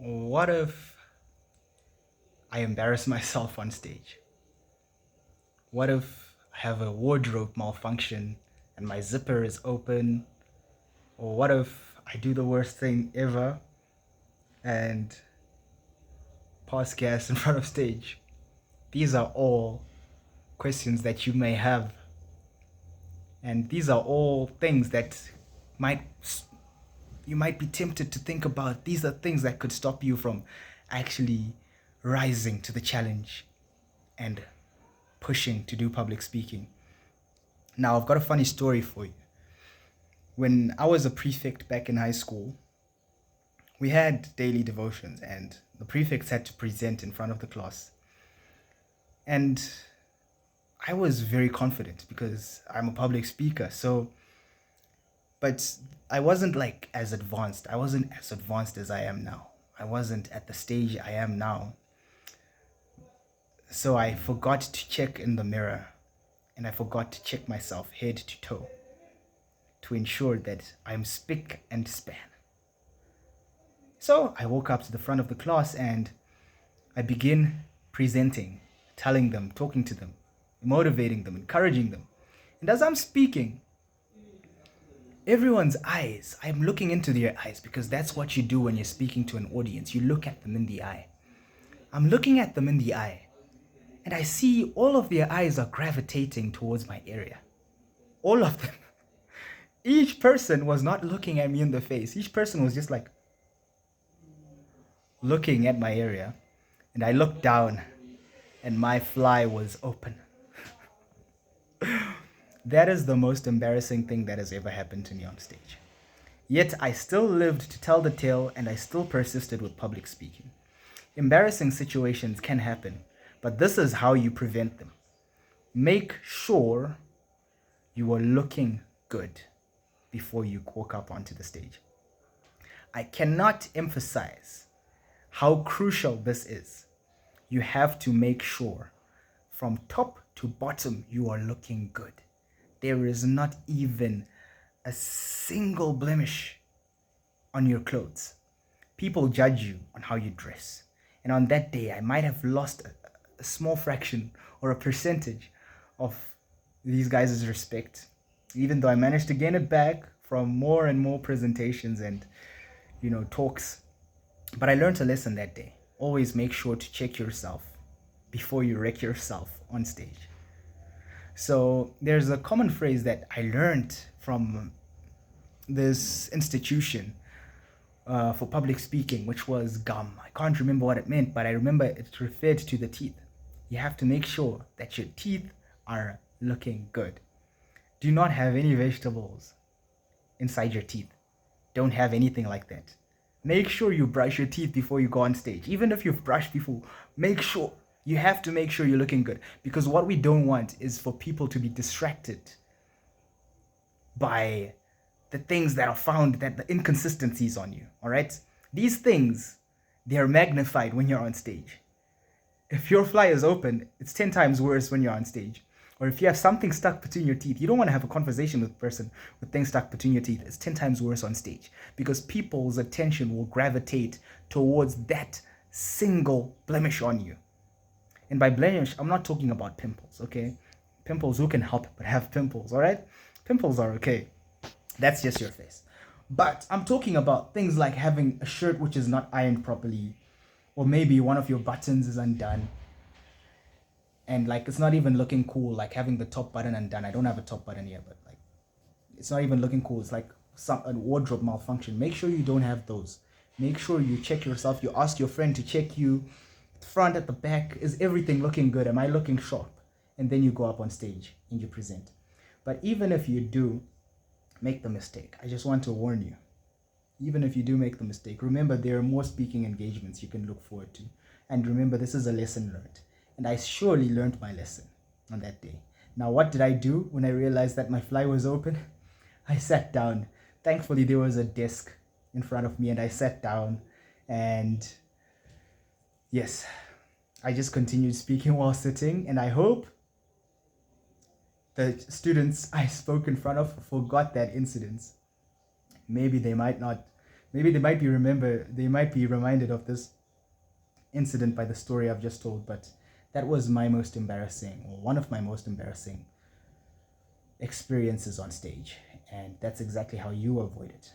What if I embarrass myself on stage? What if I have a wardrobe malfunction and my zipper is open? Or what if I do the worst thing ever and pass gas in front of stage? These are all questions that you may have. And these are all things that might you might be tempted to think about. These are things that could stop you from actually rising to the challenge and pushing to do public speaking. Now, I've got a funny story for you. When I was a prefect back in high school, we had daily devotions, and the prefects had to present in front of the class. And I was very confident because I'm a public speaker. But I wasn't like as advanced. I wasn't as advanced as I am now. I wasn't at the stage I am now. So I forgot to check in the mirror, and I forgot to check myself head to toe to ensure that I'm spick and span. So I walk up to the front of the class and I begin presenting, telling them, talking to them, motivating them, encouraging them. And as I'm speaking, everyone's eyes, I'm looking into their eyes because that's what you do when you're speaking to an audience. You look at them in the eye. I'm looking at them in the eye and I see all of their eyes are gravitating towards my area. All of them. Each person was not looking at me in the face. Each person was just like looking at my area. And I looked down and my fly was open. That is the most embarrassing thing that has ever happened to me on stage. Yet I still lived to tell the tale and I still persisted with public speaking. Embarrassing situations can happen, but this is how you prevent them. Make sure you are looking good before you walk up onto the stage. I cannot emphasize how crucial this is. You have to make sure from top to bottom you are looking good. There is not even a single blemish on your clothes. People judge you on how you dress. And on that day, I might have lost a small fraction or a percentage of these guys' respect, even though I managed to gain it back from more and more presentations and, talks. But I learned a lesson that day. Always make sure to check yourself before you wreck yourself on stage. So there's a common phrase that I learned from this institution for public speaking, which was gum. I can't remember what it meant, but I remember it referred to the teeth. You have to make sure that your teeth are looking good. Do not have any vegetables inside your teeth. Don't have anything like that. Make sure you brush your teeth before you go on stage. Even if you've brushed before, you have to make sure you're looking good. Because what we don't want is for people to be distracted by the things that are found, that the inconsistencies on you, all right? These things, they are magnified when you're on stage. If your fly is open, it's 10 times worse when you're on stage. Or if you have something stuck between your teeth, you don't want to have a conversation with a person with things stuck between your teeth. It's 10 times worse on stage because people's attention will gravitate towards that single blemish on you. And by blemish, I'm not talking about pimples, okay? Pimples, who can help but have pimples, all right? Pimples are okay. That's just your face. But I'm talking about things like having a shirt which is not ironed properly, or maybe one of your buttons is undone, and like it's not even looking cool, like having the top button undone. I don't have a top button here, but like it's not even looking cool. It's like a wardrobe malfunction. Make sure you don't have those. Make sure you check yourself. You ask your friend to check you front, at the back. Is everything looking good? Am I looking sharp? And then you go up on stage and you present. But even if you do make the mistake, I just want to warn you. Even if you do make the mistake, remember there are more speaking engagements you can look forward to. And remember, this is a lesson learned. And I surely learned my lesson on that day. Now, what did I do when I realized that my fly was open? I sat down. Thankfully, there was a desk in front of me and I sat down. And yes, I just continued speaking while sitting. And I hope the students I spoke in front of forgot that incident. Maybe they might not Maybe they might be reminded of this incident by the story I've just told, but that was my most embarrassing, or one of my most embarrassing experiences on stage. And that's exactly how you avoid it.